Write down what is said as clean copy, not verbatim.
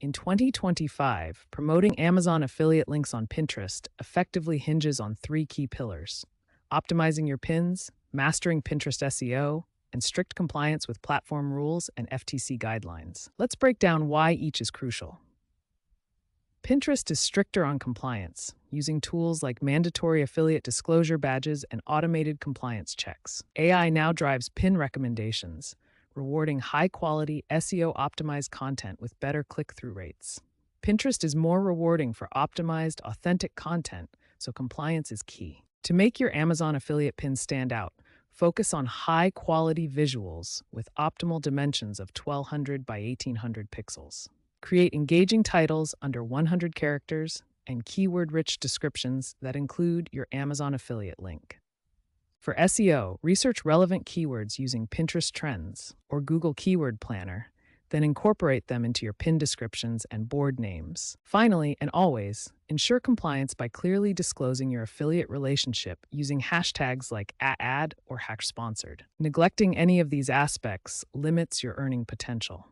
In 2025, promoting Amazon affiliate links on Pinterest effectively hinges on three key pillars: optimizing your pins, mastering Pinterest SEO, and strict compliance with platform rules and FTC guidelines. Let's break down why each is crucial. Pinterest is stricter on compliance, using tools like mandatory affiliate disclosure badges and automated compliance checks. AI now drives pin recommendations, rewarding high-quality, SEO-optimized content with better click-through rates. Pinterest is more rewarding for optimized, authentic content, so compliance is key. To make your Amazon affiliate pins stand out, focus on high-quality visuals with optimal dimensions of 1200 by 1800 pixels. Create engaging titles under 100 characters and keyword-rich descriptions that include your Amazon affiliate link. For SEO, research relevant keywords using Pinterest Trends or Google Keyword Planner, then incorporate them into your pin descriptions and board names. Finally, and always, ensure compliance by clearly disclosing your affiliate relationship using hashtags like @ad or #sponsored. Neglecting any of these aspects limits your earning potential.